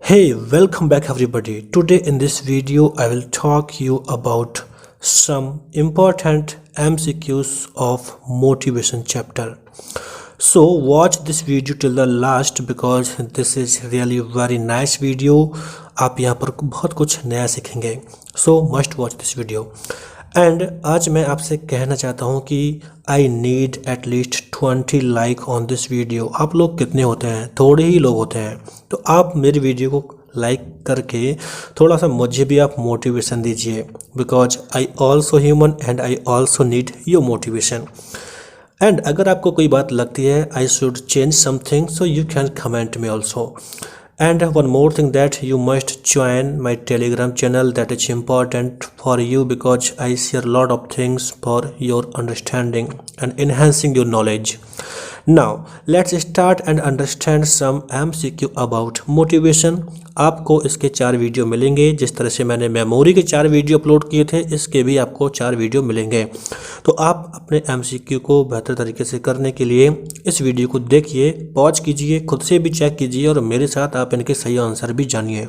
Hey, welcome back everybody. Today in this video I will talk you about some important MCQs of motivation chapter. So watch this video till the last because this is really very nice video. आप यहाँ पर बहुत कुछ नया सीखेंगे. So must watch this video. And आज मैं आपसे कहना चाहता हूँ कि I need at least 20 like on this video. आप लोग कितने होते हैं? थोड़े ही लोग होते हैं. तो आप मेरी वीडियो को लाइक करके थोड़ा सा मुझे भी आप मोटिवेशन दीजिए because I also human and I also need your motivation. And अगर आपको कोई बात लगती है I should change something so you can comment me also. And one more thing that you must join my Telegram channel, that is important for you because I share a lot of things for your understanding and enhancing your knowledge. Now let's start and understand some MCQ about motivation. आपको इसके 4 video मिलेंगे. जिस तरह से मैंने memory के 4 video upload किए थे इसके भी आपको 4 वीडियो मिलेंगे. तो आप अपने MCQ को बेहतर तरीके से करने के लिए इस वीडियो को देखिए, पॉज कीजिए, खुद से भी चेक कीजिए और मेरे साथ आप इनके सही आंसर भी जानिए.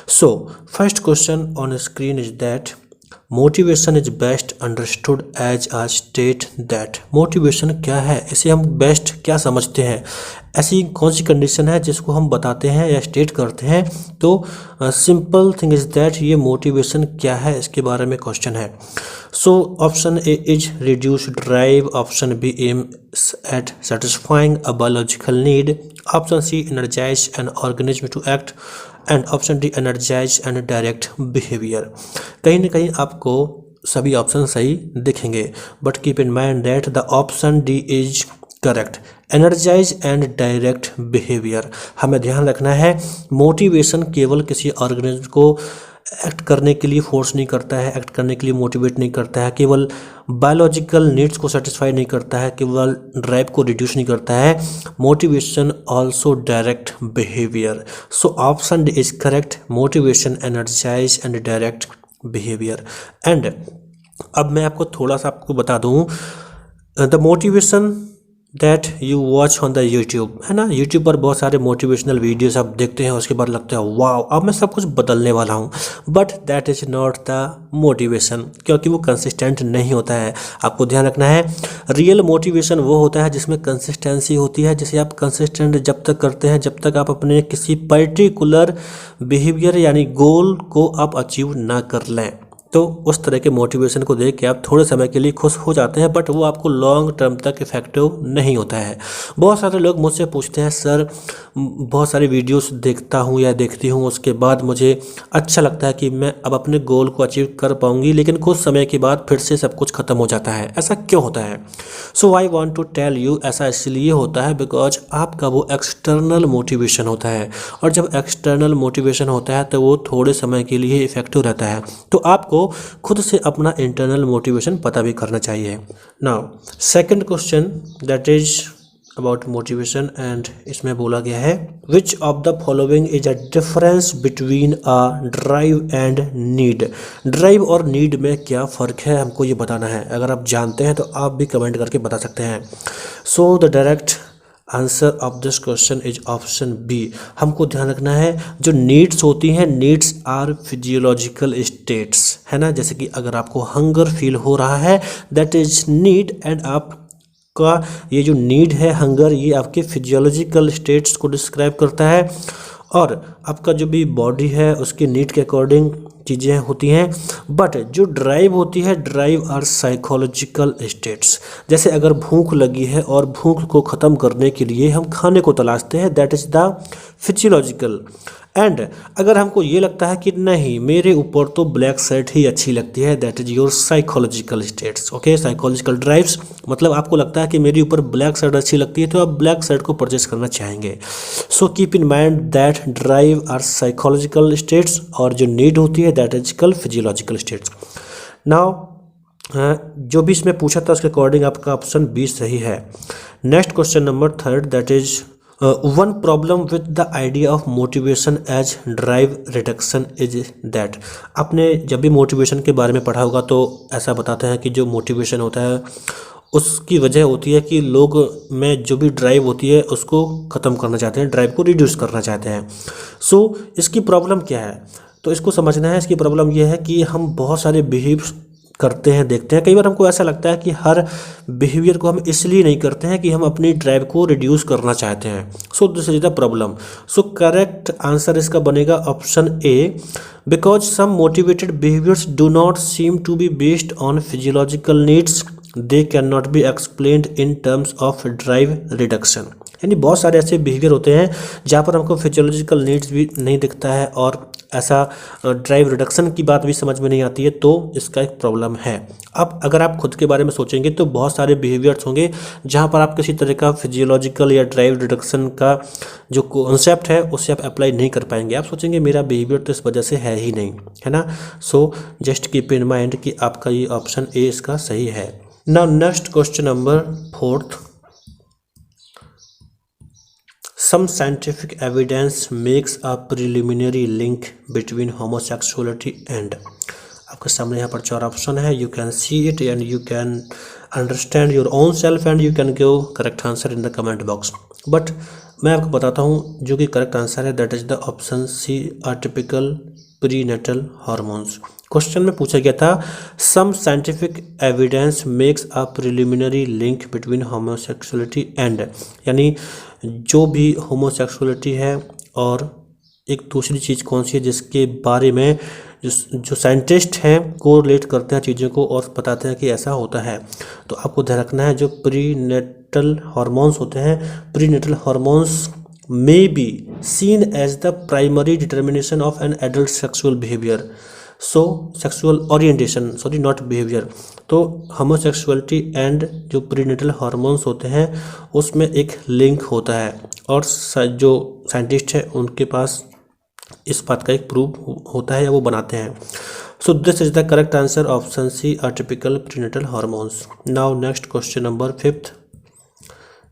So first question on screen is that motivation is best understood as a state that. Motivation क्या है? इसे हम बेस्ट क्या समझते हैं? ऐसी कौन सी कंडीशन है जिसको हम बताते हैं या स्टेट करते हैं? तो सिंपल थिंग इज दैट ये मोटिवेशन क्या है इसके बारे में क्वेश्चन है. So option A is reduced drive, option B aims at satisfying a biological need, option C energise an organism to act and option D energise and direct behaviour. कहीं ना कहीं आपको सभी ऑप्शन सही दिखेंगे but keep in mind that the option D is correct, energise and direct behaviour. हमें ध्यान रखना है मोटिवेशन केवल किसी ऑर्गेनिज्म को एक्ट करने के लिए फोर्स नहीं करता है, एक्ट करने के लिए मोटिवेट नहीं करता है, केवल बायोलॉजिकल नीड्स को सेटिस्फाई नहीं करता है, केवल ड्राइव को रिड्यूस नहीं करता है. Motivation also direct behaviour. So option D is correct, motivation, energise and direct behaviour. And अब मैं आपको थोड़ा सा आपको बता दूं the motivation that you watch on the YouTube, है ना. यूट्यूब पर बहुत सारे मोटिवेशनल वीडियोस आप देखते हैं, उसके बाद लगता है वाओ अब मैं सब कुछ बदलने वाला हूँ. But that is not the motivation क्योंकि वो कंसिस्टेंट नहीं होता है. आपको ध्यान रखना है रियल मोटिवेशन वो होता है जिसमें कंसिस्टेंसी होती है, जिसे आप कंसिस्टेंट जब तक करते हैं जब तक आप अपने किसी पर्टिकुलर बिहेवियर यानी गोल को आप अचीव ना कर लें. तो उस तरह के मोटिवेशन को देख के आप थोड़े समय के लिए खुश हो जाते हैं बट वो आपको लॉन्ग टर्म तक इफेक्टिव नहीं होता है. बहुत सारे लोग मुझसे पूछते हैं सर बहुत सारी वीडियोस देखता हूँ या देखती हूँ उसके बाद मुझे अच्छा लगता है कि मैं अब अपने गोल को अचीव कर पाऊँगी लेकिन कुछ समय के बाद फिर से सब कुछ ख़त्म हो जाता है. ऐसा क्यों होता है? So I want to tell you ऐसा इसलिए होता है बिकॉज आपका वो एक्सटर्नल मोटिवेशन होता है और जब एक्सटर्नल मोटिवेशन होता है तो वो थोड़े समय के लिए इफेक्टिव रहता है. तो आपको खुद से अपना इंटरनल मोटिवेशन पता भी करना चाहिए. Now second question that is about motivation and इसमें बोला गया है which of the following is a difference between a drive and need. Drive और नीड में क्या फ़र्क है हमको ये बताना है. अगर आप जानते हैं तो आप भी कमेंट करके बता सकते हैं. So the direct answer of this question is option B. हमको ध्यान रखना है जो नीड्स होती हैं नीड्स आर फिजियोलॉजिकल स्टेट्स, है ना. जैसे कि अगर आपको हंगर फील हो रहा है दैट इज नीड एंड आपका ये जो नीड है हंगर ये आपके फिजियोलॉजिकल स्टेट्स को डिस्क्राइब करता है और आपका जो भी बॉडी है उसकी नीड के अकॉर्डिंग चीज़ें होती हैं. बट जो ड्राइव होती है ड्राइव आर साइकोलॉजिकल स्टेट्स. जैसे अगर भूख लगी है और भूख को ख़त्म करने के लिए हम खाने को तलाशते हैं that is the physiological. And अगर हमको ये लगता है कि नहीं मेरे ऊपर तो ब्लैक शर्ट ही अच्छी लगती है that is your psychological states. Okay, psychological drives मतलब आपको लगता है कि मेरे ऊपर ब्लैक शर्ट अच्छी लगती है तो आप ब्लैक शर्ट को परचेस करना चाहेंगे. So keep in mind that drive are psychological states और जो नीड होती है that is call physiological states. Now जो भी इसमें पूछा था उसके अकॉर्डिंग आपका ऑप्शन बी सही है. Next question number third that is one problem with the idea of motivation as drive reduction is that. आपने जब भी मोटिवेशन के बारे में पढ़ा होगा तो ऐसा बताते हैं कि जो मोटिवेशन होता है उसकी वजह होती है कि लोग में जो भी ड्राइव होती है उसको ख़त्म करना चाहते हैं, ड्राइव को रिड्यूस करना चाहते हैं। सो इसकी प्रॉब्लम क्या है, तो इसको समझना है। इसकी प्रॉब्लम यह है कि हम बहुत सारे बिहेव करते हैं, देखते हैं। कई बार हमको ऐसा लगता है कि हर बिहेवियर को हम इसलिए नहीं करते हैं कि हम अपनी ड्राइव को रिड्यूस करना चाहते हैं। So this is the problem. So correct answer इसका बनेगा option A, because some motivated behaviours do not seem to be based on physiological needs, they can not be explained in terms of drive reduction. यानी बहुत सारे ऐसे behaviour होते हैं जहाँ पर हमको फिजियोलॉजिकल नीड्स भी नहीं दिखता है और ऐसा ड्राइव रिडक्शन की बात भी समझ में नहीं आती है, तो इसका एक प्रॉब्लम है। अब अगर आप खुद के बारे में सोचेंगे तो बहुत सारे बिहेवियर्स होंगे जहाँ पर आप किसी तरह का फिजियोलॉजिकल या ड्राइव रिडक्शन का जो कॉन्सेप्ट है उसे आप अप्लाई नहीं कर पाएंगे। आप सोचेंगे मेरा बिहेवियर तो इस वजह से है ही नहीं, है ना। So just keep in mind कि आपका ये ऑप्शन ए इसका सही है। Now next question number 4th। Some scientific evidence makes a preliminary link between homosexuality and, आपके सामने यहाँ पर 4 ऑप्शन है। You can see it and you can understand your own self and you can give correct answer in the comment box. But मैं आपको बताता हूँ जो कि करेक्ट आंसर है, that is the option C, atypical prenatal hormones. Question में पूछा गया था some scientific evidence makes a preliminary link between homosexuality and, यानी जो भी होमोसेक्सुअलिटी है और एक दूसरी चीज़ कौन सी है जिसके बारे में जो साइंटिस्ट हैं कोरिलेट करते हैं चीज़ों को और बताते हैं कि ऐसा होता है। तो आपको ध्यान रखना है जो प्रीनेटल हार्मोन्स होते हैं, prenatal hormones may be seen as the primary determination of an adult sexual behavior, so sexual orientation, sorry not behavior। तो homosexuality and जो prenatal hormones होते हैं उसमें एक लिंक होता है और जो साइंटिस्ट है उनके पास इस बात का एक प्रूफ होता है या वो बनाते हैं। So this is the correct answer option C, atypical prenatal hormones. Now next question number 5th,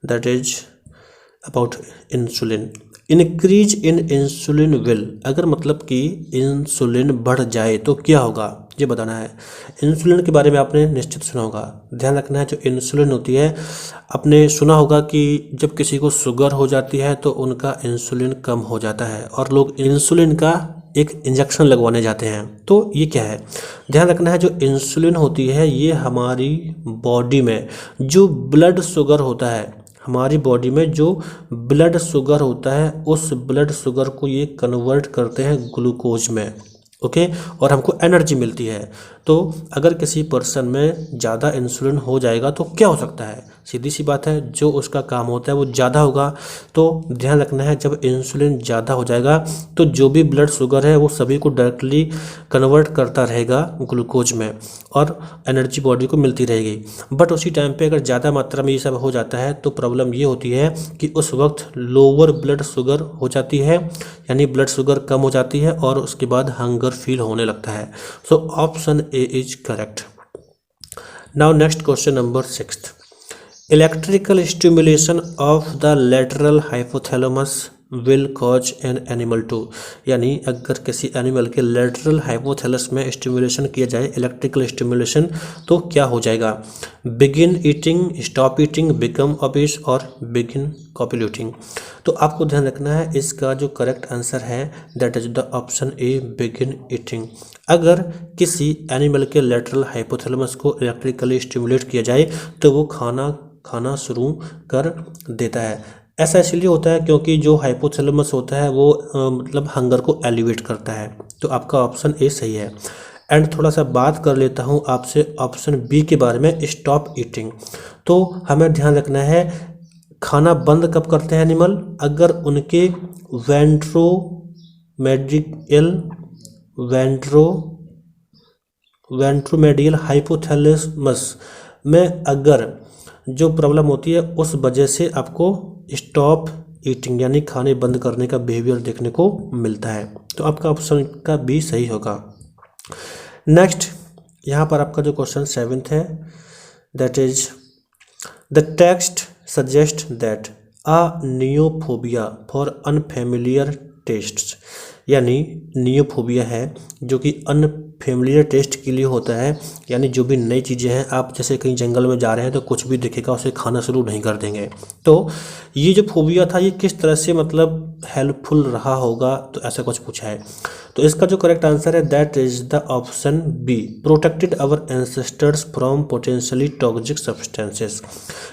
that is about insulin. Increase in insulin will, अगर मतलब कि इंसुलिन बढ़ जाए तो क्या होगा, ये बताना है। इंसुलिन के बारे में आपने निश्चित सुना होगा, ध्यान रखना है। जो इंसुलिन होती है, आपने सुना होगा कि जब किसी को शुगर हो जाती है तो उनका इंसुलिन कम हो जाता है और लोग इंसुलिन का एक इंजेक्शन लगवाने जाते हैं। तो ये क्या है, ध्यान रखना है। जो इंसुलिन होती है ये हमारी बॉडी में जो ब्लड शुगर होता है, हमारी बॉडी में जो ब्लड शुगर होता है उस ब्लड शुगर को ये कन्वर्ट करते हैं ग्लूकोज में, ओके, और हमको एनर्जी मिलती है। तो अगर किसी पर्सन में ज़्यादा इंसुलिन हो जाएगा तो क्या हो सकता है, सीधी सी बात है, जो उसका काम होता है वो ज़्यादा होगा। तो ध्यान रखना है जब इंसुलिन ज़्यादा हो जाएगा तो जो भी ब्लड शुगर है वो सभी को डायरेक्टली कन्वर्ट करता रहेगा ग्लूकोज में और एनर्जी बॉडी को मिलती रहेगी। बट उसी टाइम पे अगर ज़्यादा मात्रा में ये सब हो जाता है तो प्रॉब्लम ये होती है कि उस वक्त लोअर ब्लड शुगर हो जाती है, यानी ब्लड शुगर कम हो जाती है और उसके बाद हंगर फील होने लगता है। So option A is correct. Now next question number 6th। Electrical stimulation of the lateral hypothalamus will cause an animal to, यानी अगर किसी एनिमल के लेटरल हाइपोथैलस में स्टिमुलेशन किया जाए, इलेक्ट्रिकल स्टिमुलेशन, तो क्या हो जाएगा, begin eating, stop eating, become obese और बिगिन कॉपुलेटिंग। तो आपको ध्यान रखना है इसका जो करेक्ट आंसर है that is the option A, begin eating. अगर किसी एनिमल के लेटरल हाइपोथैलेमस को इलेक्ट्रिकली स्टिमुलेट किया जाए तो वो खाना शुरू कर देता है। ऐसा इसलिए होता है क्योंकि जो हाइपोथैलेमस होता है वो मतलब हंगर को एलिवेट करता है। तो आपका ऑप्शन ए सही है। एंड थोड़ा सा बात कर लेता हूँ आपसे ऑप्शन बी के बारे में, स्टॉप ईटिंग। तो हमें ध्यान रखना है खाना बंद कब करते हैं एनिमल, अगर उनके वेंट्रोमेडियल हाइपोथैलेमस में अगर जो प्रॉब्लम होती है उस वजह से आपको स्टॉप ईटिंग यानी खाने बंद करने का बिहेवियर देखने को मिलता है। तो आपका ऑप्शन का बी सही होगा। नेक्स्ट यहाँ पर आपका जो क्वेश्चन 7th है that is the text suggest that a neophobia for unfamiliar tastes, यानी नियोफोबिया है जो कि फेमिलियर टेस्ट के लिए होता है, यानी जो भी नई चीज़ें हैं, आप जैसे कहीं जंगल में जा रहे हैं तो कुछ भी दिखेगा उसे खाना शुरू नहीं कर देंगे। तो ये जो फोबिया था ये किस तरह से मतलब हेल्पफुल रहा होगा, तो ऐसा कुछ पूछा है। तो इसका जो करेक्ट आंसर है that is the option B, protected our ancestors from potentially toxic substances.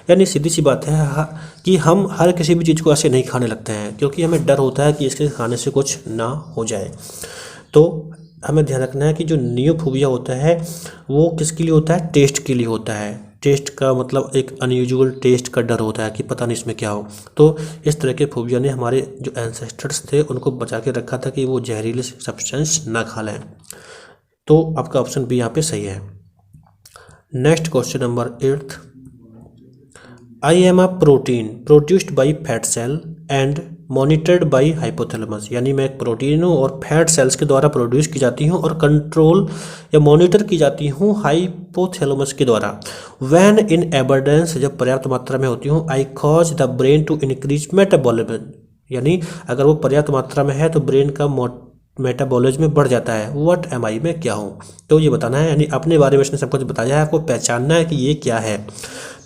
यानी सीधी सी बात है कि हम हर किसी भी चीज़ को ऐसे नहीं खाने लगते हैं क्योंकि हमें डर होता है कि इसके खाने से कुछ ना हो जाए। तो हमें ध्यान रखना है कि जो नियोफोबिया होता है वो किसके लिए होता है, टेस्ट के लिए होता है। टेस्ट का मतलब एक अनयूजुअल टेस्ट का डर होता है कि पता नहीं इसमें क्या हो। तो इस तरह के फोबिया ने हमारे जो एंसेस्टर्स थे उनको बचा के रखा था कि वो जहरीले सब्सटेंस ना खा लें। तो आपका ऑप्शन बी यहाँ पे सही है। Next question number 8, I am a protein produced by fat cell and monitored by hypothalamus. यानी मैं एक प्रोटीन हूँ और फैट सेल्स के द्वारा प्रोड्यूस की जाती हूँ और कंट्रोल या मॉनिटर की जाती हूँ हाइपोथैलेमस के द्वारा। व्हेन इन एबंडेंस, जब पर्याप्त मात्रा में होती हूँ, I cause the brain to increase metabolism. यानी अगर वो पर्याप्त मात्रा में है तो ब्रेन का मेटाबॉलिज्म बढ़ जाता है। व्हाट एम आई, में क्या हूँ, तो ये बताना है। यानी अपने बारे में इसने सब कुछ बताया है, आपको पहचानना है कि ये क्या है।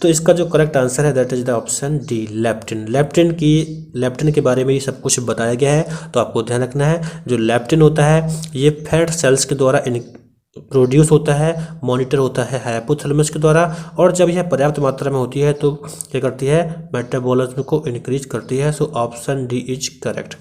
तो इसका जो करेक्ट आंसर है that is the option D, leptin. Leptin के बारे में ये सब कुछ बताया गया है। तो आपको ध्यान रखना है जो लेप्टिन होता है ये फैट सेल्स के द्वारा प्रोड्यूस होता है, मॉनिटर होता है हाइपोथैलेमस के द्वारा, और जब यह पर्याप्त मात्रा में होती है तो क्या करती है, मेटाबॉलिज्म को इंक्रीज करती है। So option D is correct.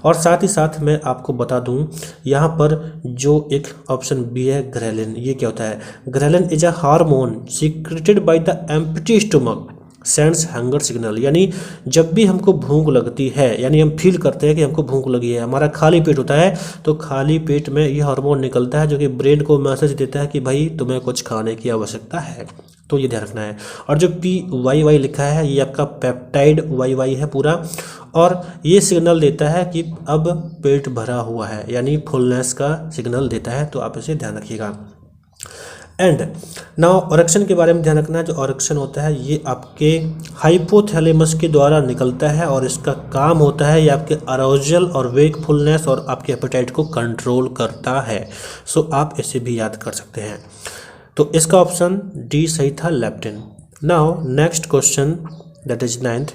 और साथ ही साथ मैं आपको बता दूं यहाँ पर जो एक ऑप्शन बी है ग्रेलिन, ये क्या होता है। Ghrelin is a hormone secreted by the empty stomach sends hunger signal. यानी जब भी हमको भूख लगती है, यानी हम फील करते हैं कि हमको भूख लगी है, हमारा खाली पेट होता है, तो खाली पेट में ये हार्मोन निकलता है जो कि ब्रेन को मैसेज देता है कि भाई तुम्हें कुछ खाने की आवश्यकता है। तो ये ध्यान रखना है। और जो PYY लिखा है ये आपका पेप्टाइड YY है पूरा, और ये सिग्नल देता है कि अब पेट भरा हुआ है, यानी फुलनेस का सिग्नल देता है। तो आप इसे ध्यान रखिएगा। एंड नाउ ऑरेक्शन के बारे में ध्यान रखना है। जो ऑरेक्शन होता है ये आपके हाइपोथैलेमस के द्वारा निकलता है और इसका काम होता है ये आपके अराउजल और वेकफुलनेस और आपके एपेटाइट को कंट्रोल करता है। सो आप इसे भी याद कर सकते हैं। तो इसका ऑप्शन डी सही था, leptin. Now next question that is 9th,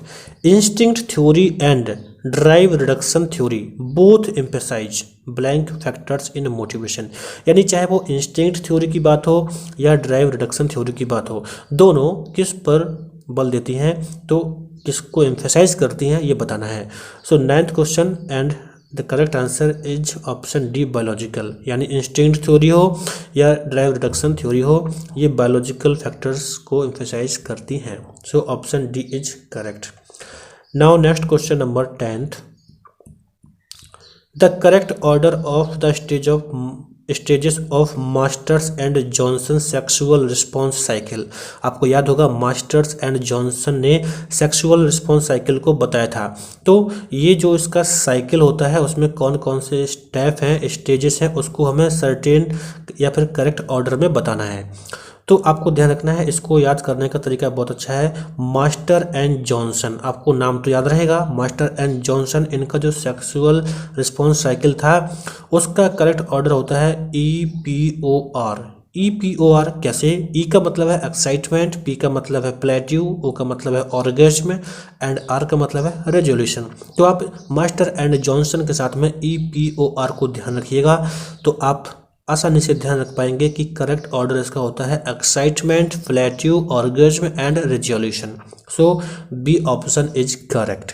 instinct theory and drive reduction theory both emphasise blank factors in motivation. यानी चाहे वो इंस्टिंक्ट थ्योरी की बात हो या ड्राइव रिडक्शन थ्योरी की बात हो, दोनों किस पर बल देती हैं, तो किसको एम्फेसाइज करती हैं, ये बताना है। सो 9th question and the correct answer is option D, biological. यानी इंस्टिंक्ट थ्योरी हो या ड्राइव रिडक्शन थ्योरी हो, ये बायोलॉजिकल फैक्टर्स को एम्फेसाइज करती हैं। सो option D is correct. Now next question number 10th, the correct order of the stages of masters and Johnson sexual response cycle. आपको याद होगा मास्टर्स एंड जॉनसन ने sexual response cycle को बताया था। तो ये जो इसका साइकिल होता है उसमें कौन कौन से स्टेप हैं, स्टेजेस हैं, उसको हमें सर्टेन या फिर करेक्ट ऑर्डर में बताना है। तो आपको ध्यान रखना है, इसको याद करने का तरीका बहुत अच्छा है। मास्टर एंड जॉनसन, आपको नाम तो याद रहेगा, मास्टर एंड जॉनसन, इनका जो सेक्सुअल रिस्पॉन्स साइकिल था उसका करेक्ट ऑर्डर होता है EPOR। EPOR कैसे, E का मतलब है एक्साइटमेंट, P का मतलब है प्लेट्यू, O का मतलब है ऑर्गेज्म एंड R का मतलब है रेजोल्यूशन। तो आप मास्टर एंड जॉनसन के साथ में EPOR को ध्यान रखिएगा तो आप आसानी से ध्यान रख पाएंगे कि करेक्ट ऑर्डर इसका होता है excitement, plateau, orgasm and resolution. So B option is correct.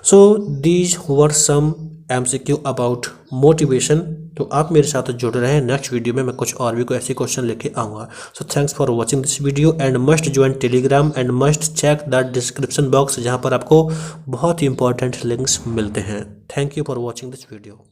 So these were some MCQ about motivation. तो आप मेरे साथ जुड़ रहे हैं, नेक्स्ट वीडियो में मैं कुछ और भी कोई ऐसे क्वेश्चन लेके आऊँगा। So thanks for watching this video and must join Telegram and must check the description box, जहाँ पर आपको बहुत ही इंपॉर्टेंट लिंक्स मिलते हैं। Thank you for watching this video.